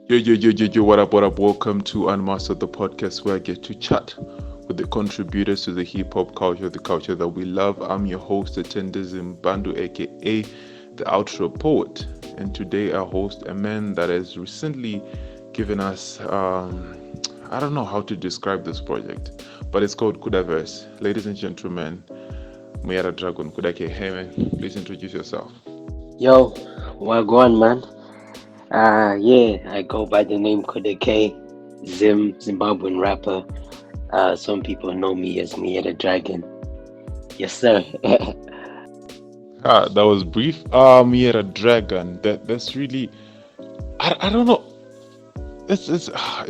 Yo, what up? Welcome to Unmastered, the podcast where I get to chat with the contributors to the hip hop culture, the culture that we love. I'm your host, Attendee Zimbandu, aka the Outro Poet. And today I host a man that has recently given us, I don't know how to describe this project, but it's called Kudaverse. Ladies and gentlemen, Muyera Dragon, Kuda K. Hey man, please introduce yourself. Yo, Wagwan man. Yeah, I go by the name Kuda K, Zimbabwean rapper. Some people know me as Muyera Dragon. Yes, sir. That was brief. Muyera Dragon. That's really, I don't know. It's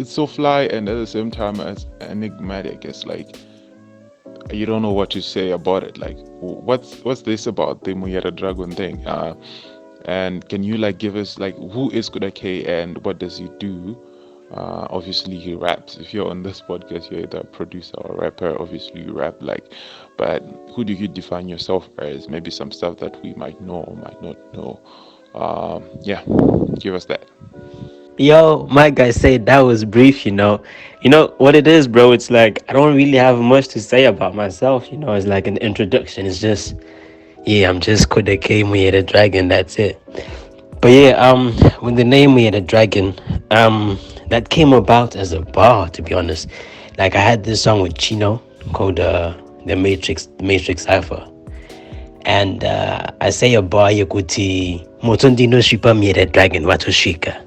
so fly and at the same time as enigmatic. It's like you don't know what to say about it. Like what's this about the Muyera Dragon thing? And can you like give us like who is Kuda K and what does he do? Obviously he raps. If you're on this podcast, you're either a producer or a rapper. Obviously you rap like, but who do you define yourself as? Maybe some stuff that we might know or might not know. Yeah, give us that. Yo, my guy said that was brief, You know what it is, bro? It's like I don't really have much to say about myself, It's like an introduction. It's just, yeah, I'm just Kuda K Muyera Dragon, that's it. But yeah, with the name Muyera Dragon, that came about as a bar, to be honest. Like I had this song with Chino called the Matrix Cipher. And I say a bar yokuti Motondino Shipa Muyera Dragon Watoshika,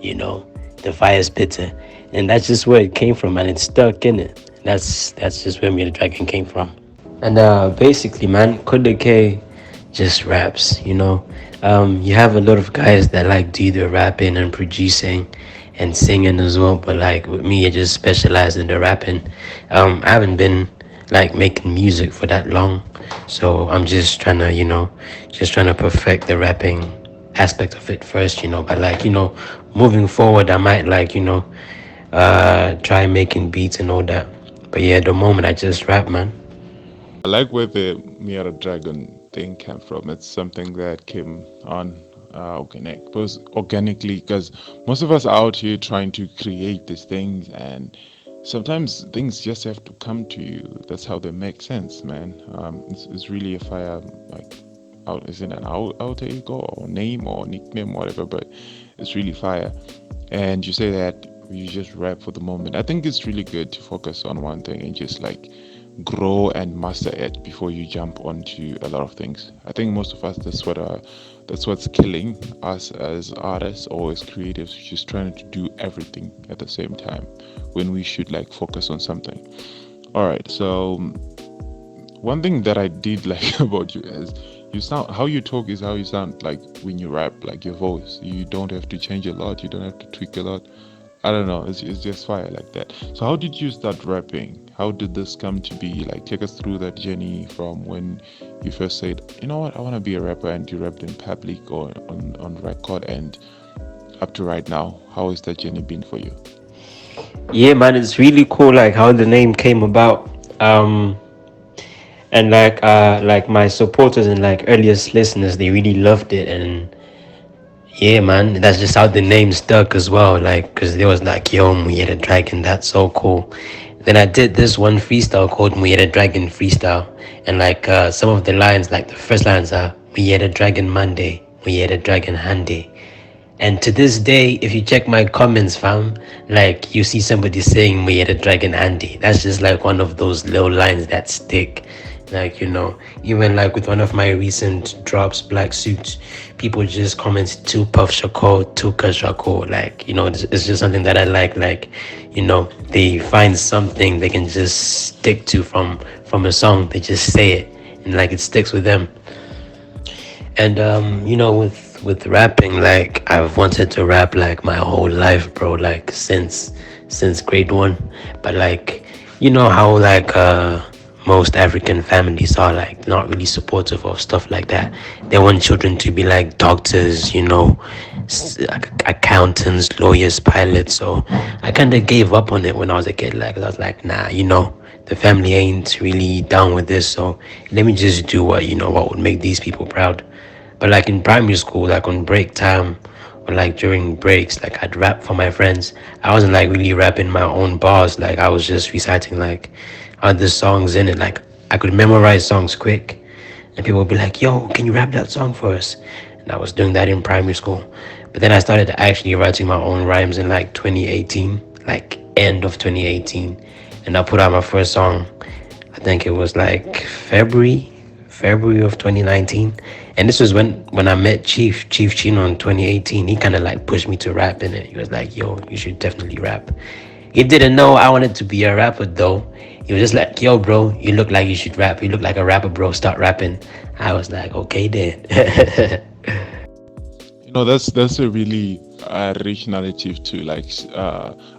you know, the fire spitter. And that's just where it came from and it's stuck in it. That's just where Muyera Dragon came from. And basically, man, Kuda K just raps. You have a lot of guys that like do the rapping and producing and singing as well, but like with me, I just specialize in the rapping. I haven't been like making music for that long, so I'm just trying to, just trying to perfect the rapping aspect of it first, But like, moving forward, I might like, try making beats and all that. But yeah, at the moment, I just rap, man. I like where the Miyara Dragon thing came from. It's something that came on organically, because most of us are out here trying to create these things, and sometimes things just have to come to you. That's how they make sense, man. It's really a fire, like, out, is it an alter ego or name or nickname, whatever, but it's really fire. And you say that you just rap for the moment. I think it's really good to focus on one thing and just like grow and master it before you jump onto a lot of things. I think most of us that's what's killing us as artists or as creatives, just trying to do everything at the same time when we should like focus on something. All right, so one thing that I did like about you is you sound, how you talk is how you sound like when you rap, like your voice. You don't have to change a lot, you don't have to tweak a lot. I don't know, it's just fire like that. So how did you start rapping? How did this come to be? Like take us through that journey from when you first said, you know what, I want to be a rapper, and you rapped in public or on record, and up to right now. How has that journey been for you? Yeah, man, it's really cool, like how the name came about. And like my supporters and like earliest listeners, they really loved it. And yeah, man, that's just how the name stuck as well. Like, cause there was like, yo, Muyera Dragon, that's so cool. Then I did this one freestyle called Muyera Dragon Freestyle, and like some of the lines, like the first lines are Muyera Dragon Monday, Muyera Dragon Handy. And to this day, if you check my comments, fam, like you see somebody saying Muyera Dragon Andy. That's just like one of those little lines that stick. Like, even like with one of my recent drops, Black Suits, people just comment to Puff Shako, to Kashako. Like, it's just something that I like, they find something they can just stick to from a song. They just say it and like it sticks with them. And with rapping, like I've wanted to rap like my whole life, bro, like since grade one. But like how like most African families are like not really supportive of stuff like that. They want children to be like doctors, like accountants, lawyers, pilots. So I kind of gave up on it when I was a kid. Like I was like, nah, the family ain't really down with this. So let me just do what would make these people proud. But like in primary school, like on break time, or like during breaks, like I'd rap for my friends. I wasn't like really rapping my own bars, like I was just reciting like other songs in it. Like I could memorize songs quick, and people would be like, "Yo, can you rap that song for us?" And I was doing that in primary school. But then I started actually writing my own rhymes in like 2018, like end of 2018, and I put out my first song. I think it was like February of 2019. And this was when I met Chief Chino in 2018. He kind of like pushed me to rap in it. He was like, "Yo, you should definitely rap." He didn't know I wanted to be a rapper though. He was just like, "Yo, bro, you look like you should rap. You look like a rapper, bro. Start rapping." I was like, "Okay then." That's a really rich narrative to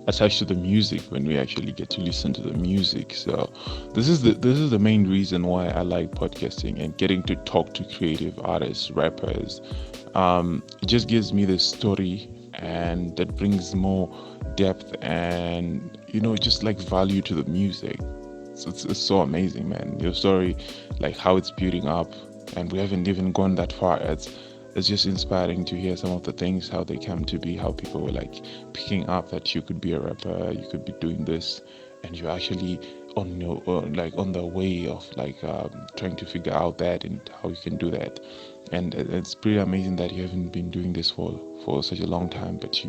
attach to the music when we actually get to listen to the music. So this is the main reason why I like podcasting and getting to talk to creative artists, rappers. It just gives me the story, and that brings more depth and just like value to the music. So it's so amazing, man. Your story, like how it's building up, and we haven't even gone that far. It's just inspiring to hear some of the things, how they come to be, how people were like picking up that you could be a rapper, you could be doing this, and you're actually on your like on the way of like trying to figure out that and how you can do that. And it's pretty amazing that you haven't been doing this for such a long time, but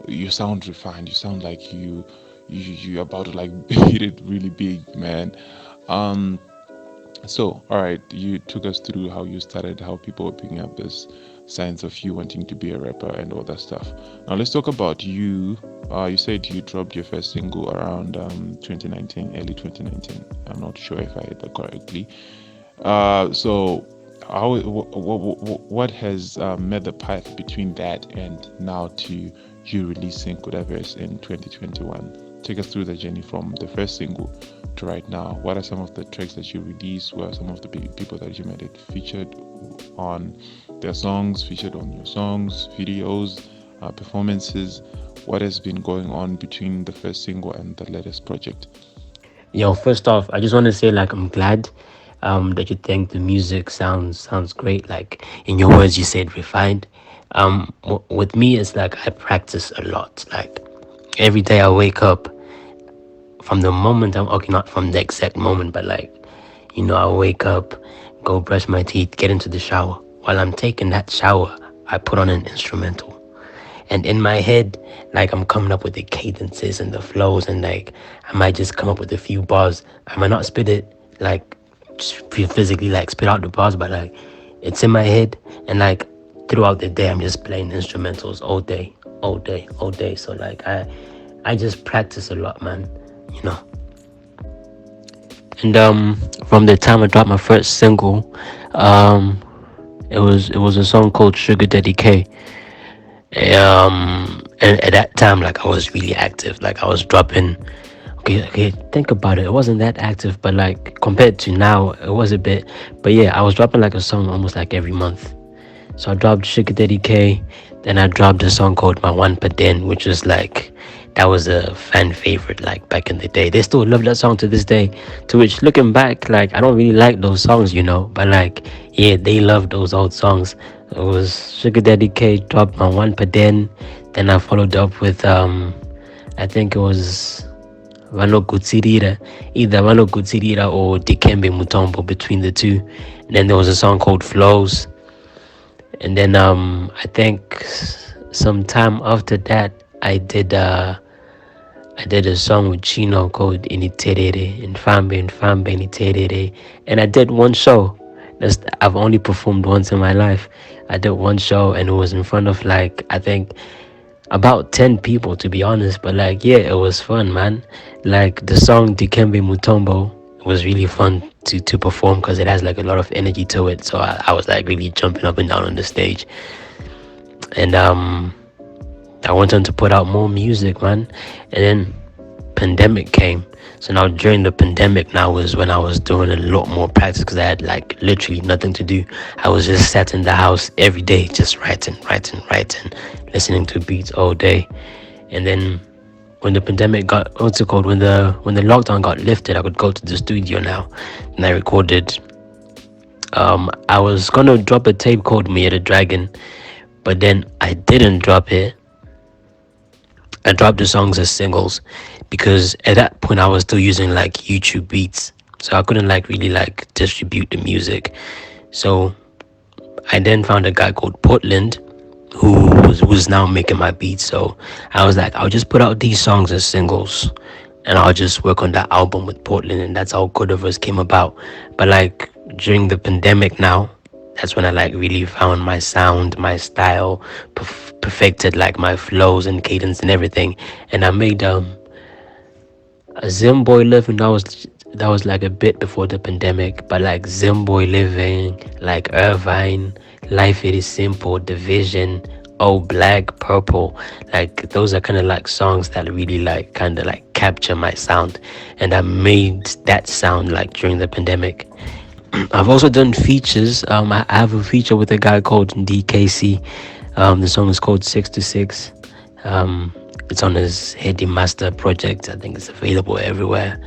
you sound refined. You sound like you're about to like hit it really big, man. Um, so, all right, you took us through how you started, how people were picking up this sense of you wanting to be a rapper and all that stuff. Now, let's talk about you. You said you dropped your first single around 2019, early 2019. I'm not sure if I heard that correctly. So, what has made the path between that and now to you releasing Kudaverse in 2021? Take us through the journey from the first single to right now. What are some of the tracks that you released? What are some of the people that you made it featured on their songs, featured on your songs, videos, performances? What has been going on between the first single and the latest project? Yo, first off, I just want to say like I'm glad that you think the music sounds great. Like in your words, you said refined. With me, it's like I practice a lot. Like every day I wake up, from the moment I'm okay, not from the exact moment, but like I wake up, go brush my teeth, get into the shower. While I'm taking that shower, I put on an instrumental. And in my head, like I'm coming up with the cadences and the flows, and like I might just come up with a few bars. I might not spit it like physically, like spit out the bars, but like it's in my head, and like throughout the day, I'm just playing instrumentals all day, all day, all day. So like I just practice a lot, man. You know. And from the time I dropped my first single, um, it was a song called Sugar Daddy K. And at that time, like I was really active. Like I was dropping. Okay, think about it. It wasn't that active, but like compared to now, it was a bit. But yeah, I was dropping like a song almost like every month. So I dropped Sugar Daddy K, then I dropped a song called My One Paden, which was like that was a fan favorite like back in the day. They still love that song to this day. To which looking back, like I don't really like those songs, but like yeah, they love those old songs. It was Sugar Daddy K dropped My One Paden, then I followed up with I think it was Vano Gutsirira, either Vano Gutsirira or Dikembe Mutombo, between the two. And then there was a song called Flows. And then I think some time after that I did a song with Chino called Initerere, Infambe Initerere. And I did one show. I've only performed once in my life. I did one show and it was in front of like I think about 10 people, to be honest, but like yeah, it was fun, man. Like the song Dikembe Mutombo was really fun to perform because it has like a lot of energy to it, so I was like really jumping up and down on the stage. And I went on to put out more music, man. And then pandemic came, so now during the pandemic now was when I was doing a lot more practice because I had like literally nothing to do. I was just sat in the house every day just writing, listening to beats all day. And then when the pandemic got what's it called when the lockdown got lifted, I could go to the studio now, and I recorded. I was gonna drop a tape called Muyera Dragon, But then I didn't drop it. I dropped the songs as singles because at that point I was still using like YouTube beats. So I couldn't like really like distribute the music. So I then found a guy called Portland who's now making my beats. So I was like, I'll just put out these songs as singles and I'll just work on that album with Portland, and that's how Kudaverse came about. But like during the pandemic now, that's when I like really found my sound, my style, perfected like my flows and cadence and everything. And I made a Zimboy Living. That was like a bit before the pandemic, but like Zimboy Living, like Irvine, Life It Is Simple, Division, Oh Black, Purple, like those are kind of like songs that really like kind of like capture my sound, and I made that sound like during the pandemic. I've also done features. I have a feature with a guy called DKC. The song is called 6 to 6. Um, it's on his Heady Master project. I think it's available everywhere.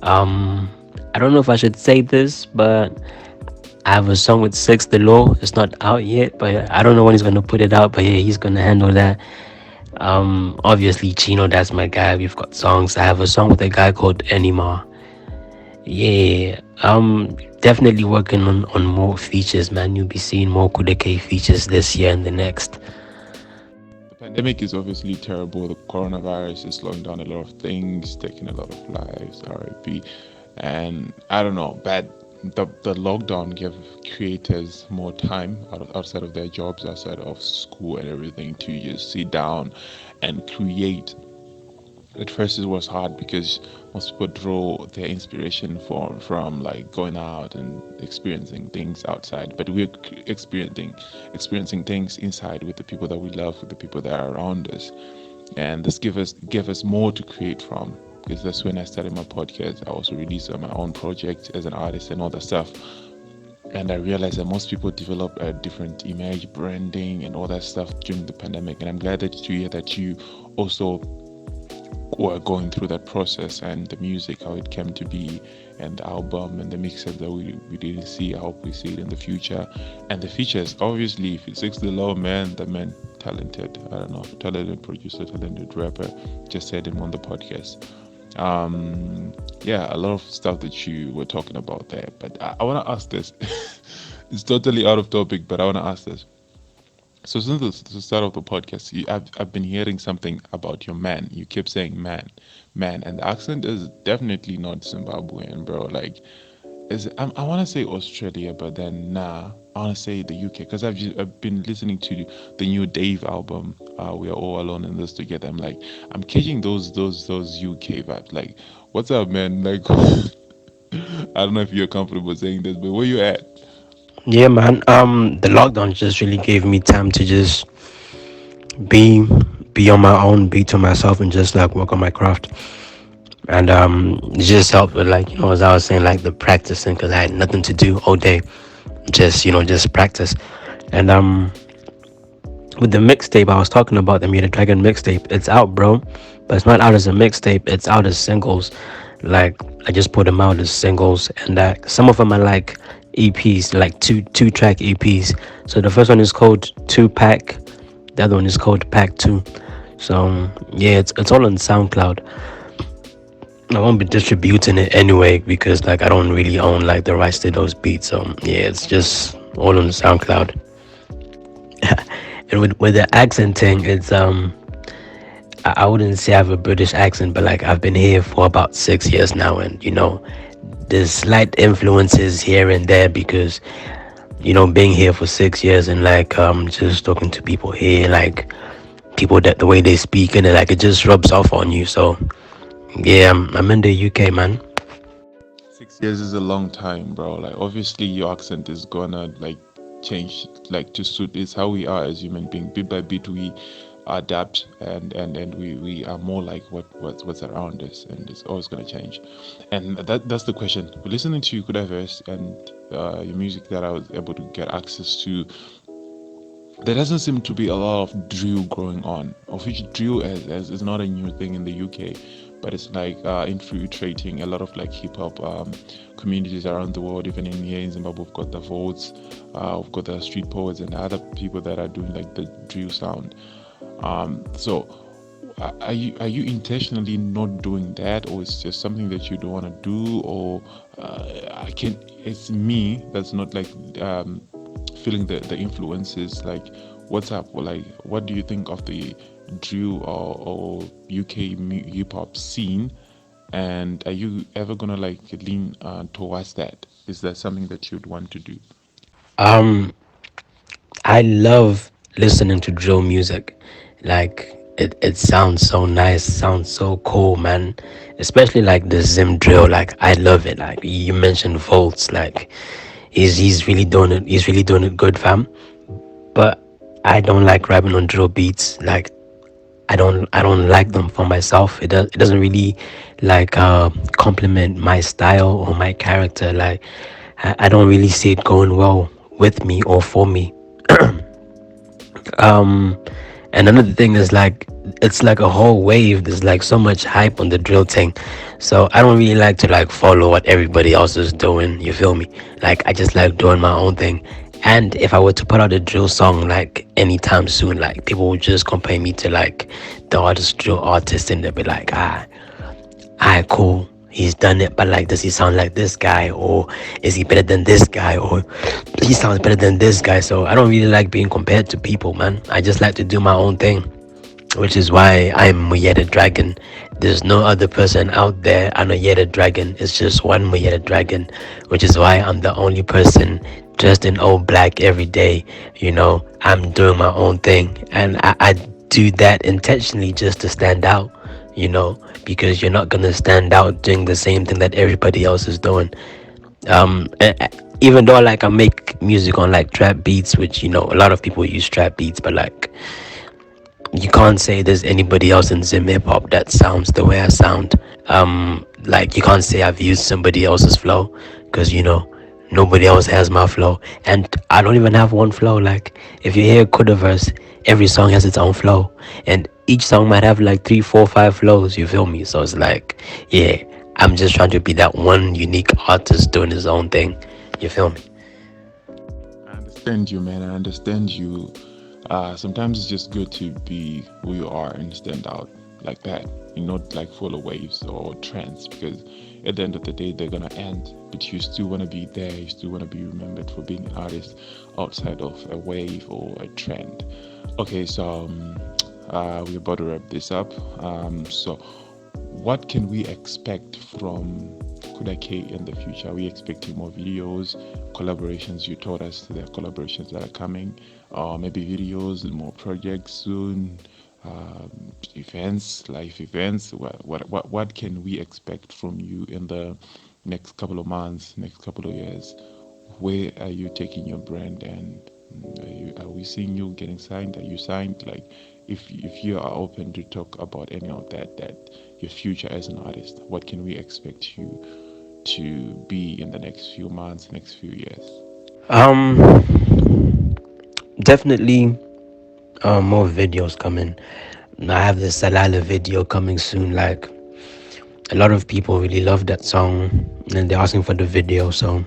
Um, I don't know if I should say this, but I have a song with Six the Law. It's not out yet, but I don't know when he's gonna put it out. But yeah, he's gonna handle that. Obviously Chino, that's my guy. We've got songs. I have a song with a guy called Anima. Yeah, definitely working on more features, man. You'll be seeing more Kuda K features this year and the next. The pandemic is obviously terrible. The coronavirus is slowing down a lot of things, taking a lot of lives, RIP. And I don't know, the lockdown gave creators more time outside of their jobs, outside of school and everything, to just sit down and create. At first it was hard because most people draw their inspiration from like going out and experiencing things outside, but we're experiencing things inside with the people that we love, with the people that are around us, and this give us more to create from. Because that's when I started my podcast. I also released my own project as an artist and all that stuff, and I realized that most people develop a different image, branding, and all that stuff during the pandemic. And I'm glad that to hear that you also were going through that process, and the music, how it came to be, and the album and the mixes that we didn't see. I hope we see it in the future. And the features, obviously, if it's Six the Low, man, the man, talented, I don't know, talented producer, talented rapper, just said him on the podcast. Yeah, a lot of stuff that you were talking about there, but I want to ask this. It's totally out of topic, but I want to ask this. So since the start of the podcast, I've been hearing something about your man. You keep saying man, man, and the accent is definitely not Zimbabwean, bro. Like, I want to say Australia, but then nah, I want to say the UK because I've been listening to the new Dave album. We are all alone in this together. I'm like, I'm catching those UK vibes. Like, what's up, man? Like, I don't know if you're comfortable saying this, but where you at? Yeah, man. The lockdown just really gave me time to just be be on my own, be to myself, and just like work on my craft. And it just helped with like as I was saying, like the practicing because I had nothing to do all day. Just just practice. And with the mixtape I was talking about, the Muyera Dragon mixtape, it's out, bro. But it's not out as a mixtape. It's out as singles. Like I just put them out as singles, and some of them are like EPs, like two track EPs. So the first one is called Two Pack. The other one is called Pack Two. So yeah, it's all on SoundCloud. I won't be distributing it anyway because like I don't really own like the rights to those beats. So yeah, it's just all on SoundCloud. And with the accent thing, it's I wouldn't say I have a British accent, but like I've been here for about 6 years now, and there's slight influences here and there because being here for 6 years and like just talking to people here, like people that the way they speak and like it just rubs off on you. So yeah, I'm in the UK, man. 6 years is a long time, bro. Like, obviously, your accent is gonna like change, like to suit. It's how we are as human beings. Bit by bit, we adapt, and we are more like what's around us, and it's always gonna change. And that's the question. We're listening to Kudaverse and your music that I was able to get access to. There doesn't seem to be a lot of drill going on, of which drill is not a new thing in the UK, but it's like infiltrating a lot of like hip hop communities around the world. Even in here in Zimbabwe, we've got the votes, we've got the street poets and other people that are doing like the drill sound. So are you intentionally not doing that, or it's just something that you don't want to do, or I can it's me that's not like feeling the influences, like what's up, or like what do you think of the drill or UK hip hop scene, and are you ever gonna like lean towards that? Is that something that you'd want to do? Um, I love listening to drill music. Like it sounds so nice, sounds so cool, man. Especially like the Zim drill. Like I love it. Like you mentioned Volts, like he's really doing it. He's really doing it good, fam. But I don't like rapping on drill beats. Like I don't like them for myself. It doesn't really like complement my style or my character. Like I don't really see it going well with me or for me. um and another thing is like it's like a whole wave. There's like so much hype on the drill thing, so I don't really like to like follow what everybody else is doing, you feel me? Like I just like doing my own thing. And if I were to put out a drill song like anytime soon, like people would just compare me to like the artist drill artist, and they'll be like, alright, cool, he's done it, but like does he sound like this guy, or is he better than this guy, or he sounds better than this guy? So I don't really like being compared to people, man. I just like to do my own thing, which is why I'm Muyera Dragon. There's no other person out there. I'm a Muyera Dragon. It's just one Muyera Dragon, which is why I'm the only person dressed in all black every day. I'm doing my own thing, and I do that intentionally just to stand out. Because you're not gonna stand out doing the same thing that everybody else is doing. Even though like I make music on like trap beats, which a lot of people use trap beats, but like you can't say there's anybody else in Zim hip hop that sounds the way I sound. Like you can't say I've used somebody else's flow, because nobody else has my flow, and I don't even have one flow. Like if you hear Kudaverse, every song has its own flow, and each song might have like 3, 4, 5 flows. You feel me? So it's like, yeah, I'm just trying to be that one unique artist doing his own thing. You feel me? I understand you, man. I understand you. Sometimes it's just good to be who you are and stand out like that. You not like follow waves or trends, because at the end of the day they're gonna end. But you still wanna be there. You still wanna be remembered for being an artist outside of a wave or a trend. Okay, so we're about to wrap this up. So what can we expect from Kuda K in the future? Are we expecting more videos, collaborations? You told us there are collaborations that are coming, maybe videos, more projects soon, events, live events. What can we expect from you in the next couple of months, next couple of years? Where are you taking your brand, and are we seeing you getting signed? Are you signed? Like, if you are open to talk about any of that your future as an artist, what can we expect you to be in the next few months, next few years? Um, Definitely more videos coming. I have the Salala video coming soon. Like a lot of people really love that song, and they're asking for the video. So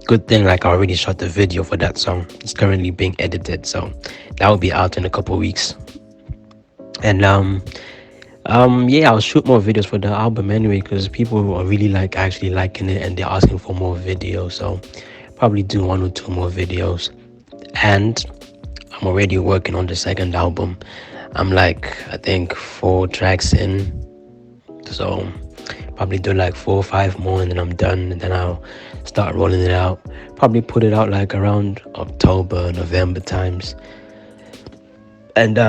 good thing, like I already shot the video for that song. It's currently being edited, so that will be out in a couple weeks. And yeah, I'll shoot more videos for the album anyway, because people are really like actually liking it, and they're asking for more videos. So probably do 1 or 2 more videos. And I'm already working on the second album. I'm like, I think 4 tracks in, so probably do like 4 or 5 more, and then I'm done, and then I'll start rolling it out. Probably put it out like around October, November times, and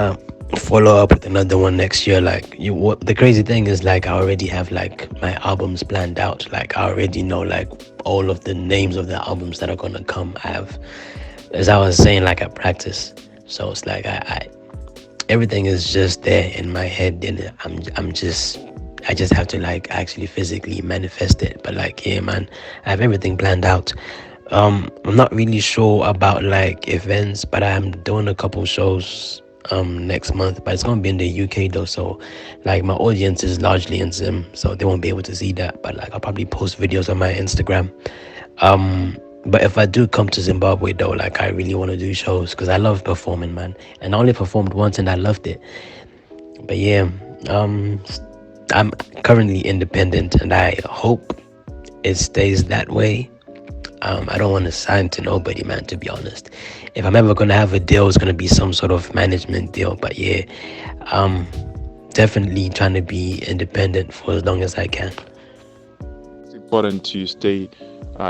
follow up with another one next year. Like what the crazy thing is, like I already have like my albums planned out. Like I already know like all of the names of the albums that are gonna come. I have, as I was saying, like I practice. So it's like I everything is just there in my head, and I just have to like actually physically manifest it. But like, yeah, man, I have everything planned out. I'm not really sure about like events, but I'm doing a couple shows next month, but it's gonna be in the UK though. So like my audience is largely in Zim, so they won't be able to see that. But like I'll probably post videos on my Instagram. But if I do come to Zimbabwe though, like I really want to do shows because I love performing, man. And I only performed once and I loved it. But yeah, um, I'm currently independent and I hope it stays that way. I don't want to sign to nobody, man, to be honest. If I'm ever going to have a deal, it's going to be some sort of management deal. But yeah, um, definitely trying to be independent for as long as I can. It's important to stay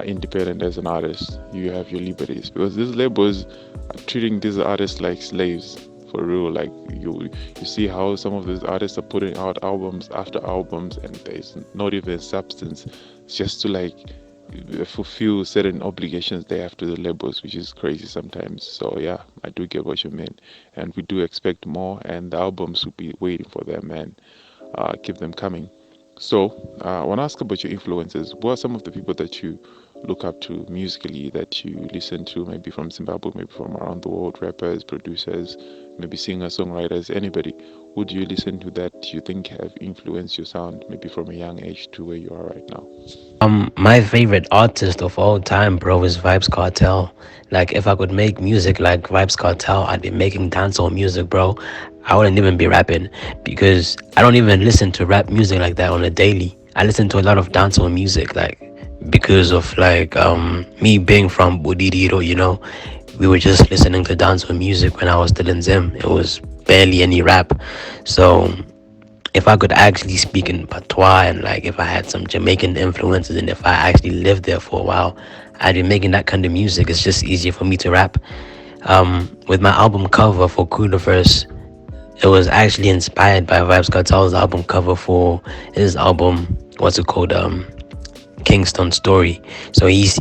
independent as an artist. You have your liberties because these labels are treating these artists like slaves for real. Like you see how some of these artists are putting out albums after albums, and there's not even substance. It's just to like fulfill certain obligations they have to the labels, which is crazy sometimes. So yeah, I do get what you mean, and we do expect more, and the albums will be waiting for them, and keep them coming. So, I want to ask about your influences. What are some of the people that you look up to musically that you listen to, maybe from Zimbabwe, maybe from around the world, rappers, producers, maybe singers, songwriters, anybody? Who do you listen to that you think have influenced your sound, maybe from a young age to where you are right now? My favorite artist of all time, bro, is Vybz Kartel. Like, if I could make music like Vybz Kartel, I'd be making dancehall music, bro. I wouldn't even be rapping because I don't even listen to rap music like that on a daily. I listen to a lot of dancehall music, like because of like me being from Budiriro, you know, we were just listening to dancehall music when I was still in Zim. It was barely any rap, so if I could actually speak in patois and like if I had some Jamaican influences and if I actually lived there for a while, I'd be making that kind of music. It's just easier for me to rap. With my album cover for Kudaverse, it was actually inspired by Vybz Kartel's album cover for his album. What's it called? Kingston Story. So he's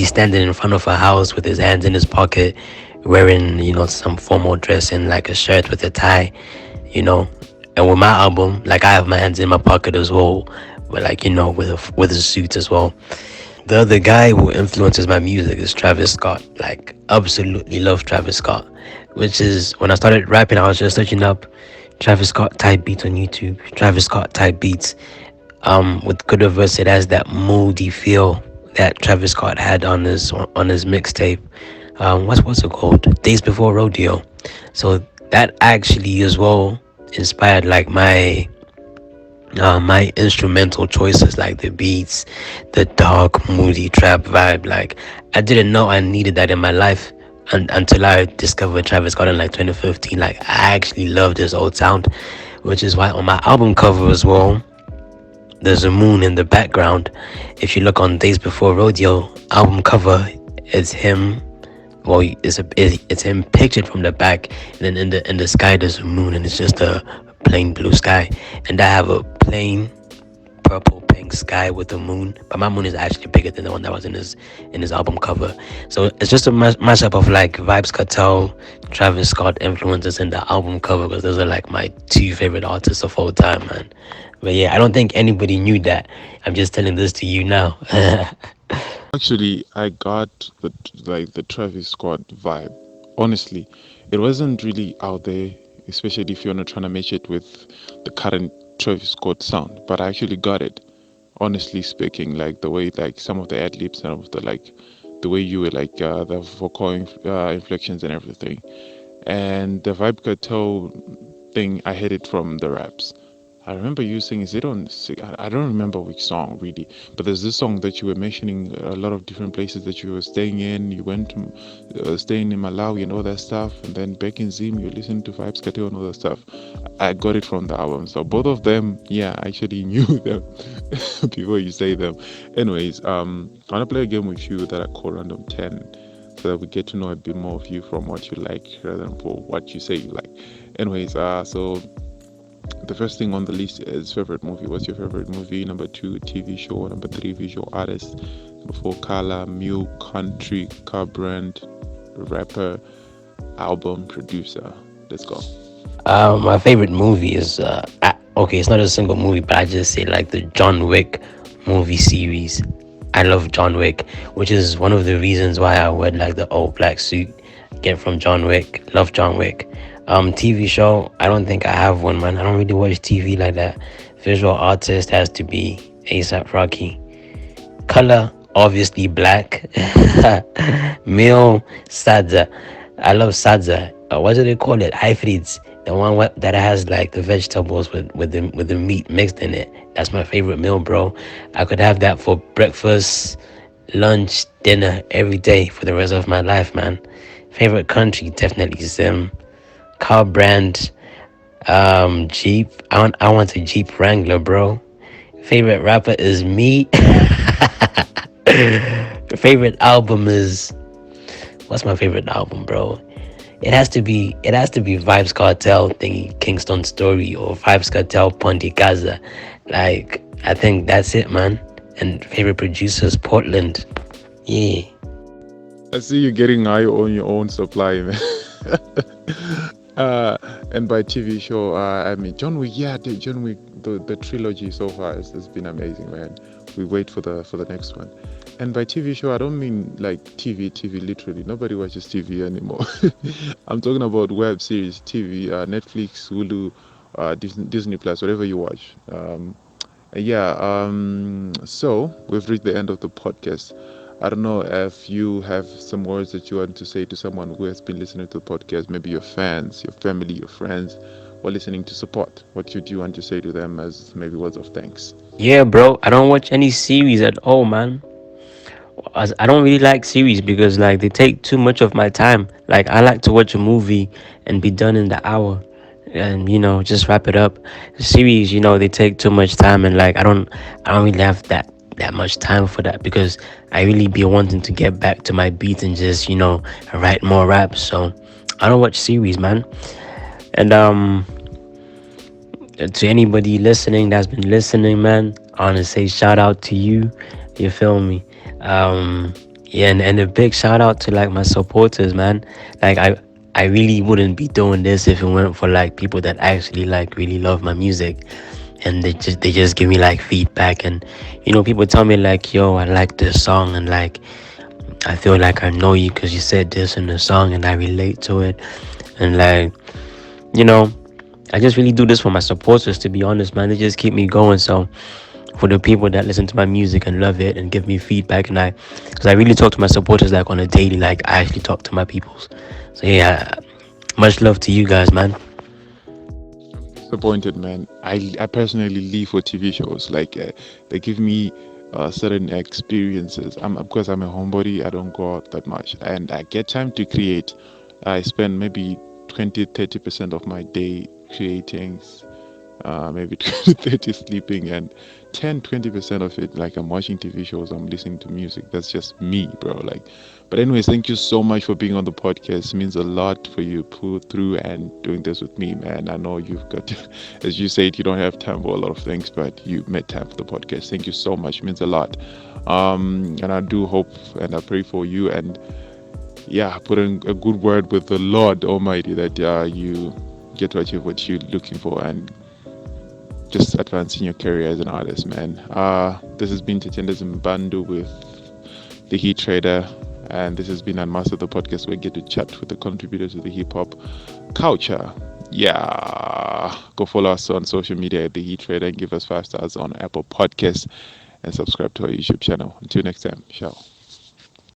standing in front of a house with his hands in his pocket, wearing some formal dress and like a shirt with a tie, you know. And with my album, like I have my hands in my pocket as well, but like with a suit as well. The other guy who influences my music is Travis Scott. Like absolutely love Travis Scott, which is when I started rapping, I was just searching up Travis Scott type beats on YouTube. Travis Scott type beats. With Kudaverse, it has that moody feel that Travis Scott had on his mixtape. What's it called? Days Before Rodeo. So that actually as well inspired like my instrumental choices, like the beats, the dark moody trap vibe. Like I didn't know I needed that in my life until I discovered Travis Scott in like 2015. Like I actually loved his old sound, which is why on my album cover as well there's a moon in the background. If you look on Days Before Rodeo album cover, it's him. Well, it's him pictured from the back, and then in the sky there's a moon, and it's just a plain blue sky. And I have a plain purple pink sky with the moon, but my moon is actually bigger than the one that was in his album cover. So it's just a mashup of like Vybz Kartel, Travis Scott influences in the album cover, because those are like my two favorite artists of all time, man. But yeah, I don't think anybody knew that. I'm just telling this to you now. Actually, I got the Travis Scott vibe. Honestly, it wasn't really out there, especially if you're not trying to match it with the current Travis Scott sound. But I actually got it. Honestly speaking, like the way like some of the ad libs and of the like the way you were like the vocal inflections and everything, and the Vibe Cartel thing. I hit it from the raps. I remember you saying, is it on? I don't remember which song really, but there's this song that you were mentioning a lot of different places that you were staying in. You went to staying in Malawi and all that stuff, and then back in Zim, you listened to Vybz Kartel and all that stuff. I got it from the album, so both of them, yeah, I actually knew them before you say them. Anyways, I wanna play a game with you that I call Random 10, so that we get to know a bit more of you from what you like rather than for what you say you like. Anyways, so the first thing on the list is favorite movie. What's your favorite movie? Number 2, TV show. Number 3, visual artist. Number 4, color, mu, country, car brand, rapper, album, producer. Let's go. My favorite movie is okay. It's not a single movie, but I just say like the John Wick movie series. I love John Wick, which is one of the reasons why I wear like the all black suit. get from John Wick. Love John Wick. TV show. I don't think I have one, man. I don't really watch TV like that. Visual artist has to be ASAP Rocky. Color, obviously black. Meal, sadza. I love sadza. What do they call it? Hybrids. The one that has like the vegetables with the meat mixed in it. That's my favorite meal, bro. I could have that for breakfast, lunch, dinner every day for the rest of my life, man. Favorite country, definitely Zim. Car brand, Jeep. I want a Jeep Wrangler, bro. Favorite rapper is me. Favorite album is, what's my favorite album, bro? It has to be Vybz Kartel thingy Kingston Story or Vybz Kartel Ponte Gaza. Like I think that's it, man. And favorite producers Portland. Yeah. I see you getting high on your own supply, man. And by TV show, I mean John Wick. Yeah, John Wick, the trilogy so far has been amazing, man. We wait for the next one. And by TV show, I don't mean like TV literally. Nobody watches TV anymore. I'm talking about web series, TV, Netflix, Hulu, Disney Plus, whatever you watch. Yeah. So we've reached the end of the podcast. I don't know if you have some words that you want to say to someone who has been listening to the podcast, maybe your fans, your family, your friends, or listening to support. What should you want to say to them as maybe words of thanks? Yeah, bro. I don't watch any series at all, man. I don't really like series because like they take too much of my time. Like I like to watch a movie and be done in the hour, and just wrap it up. Series, they take too much time, and like I don't really have that much time for that because I really be wanting to get back to my beat and just write more raps. So I don't watch series, man. And to anybody listening that's been listening, man, I want to say shout out to you. You feel me? Yeah, and a big shout out to like my supporters, man. Like I really wouldn't be doing this if it weren't for like people that actually like really love my music, and they just give me like feedback, and people tell me like, yo, I like this song, and like I feel like I know you because you said this in the song and I relate to it, and like you know I just really do this for my supporters, to be honest, man. They just keep me going. So for the people that listen to my music and love it and give me feedback, and because I really talk to my supporters like on a daily, like I actually talk to my peoples. So yeah, much love to you guys, man. Disappointed, man. I personally live for TV shows. Like they give me certain experiences. Because I'm a homebody, I don't go out that much, and I get time to create. I spend maybe 20-30% of my day creating, maybe 30 sleeping, and 10-20% of it like I'm watching TV shows, I'm listening to music. That's just me, bro. Like, but anyways, thank you so much for being on the podcast. It means a lot for you pull through and doing this with me, man. I know you've got as you said, you don't have time for a lot of things, but you made time for the podcast. Thank you so much. It means a lot. And I do hope and I pray for you, and yeah, put in a good word with the Lord Almighty that you get to achieve what you're looking for and just advancing your career as an artist, man. This has been Tetenda Zimbandu with the Heat Trader, and this has been Unmaster, the podcast where we get to chat with the contributors of the hip hop culture. Yeah, go follow us on social media at the Heat Trader and give us 5 stars on Apple Podcasts and subscribe to our YouTube channel. Until next time, ciao.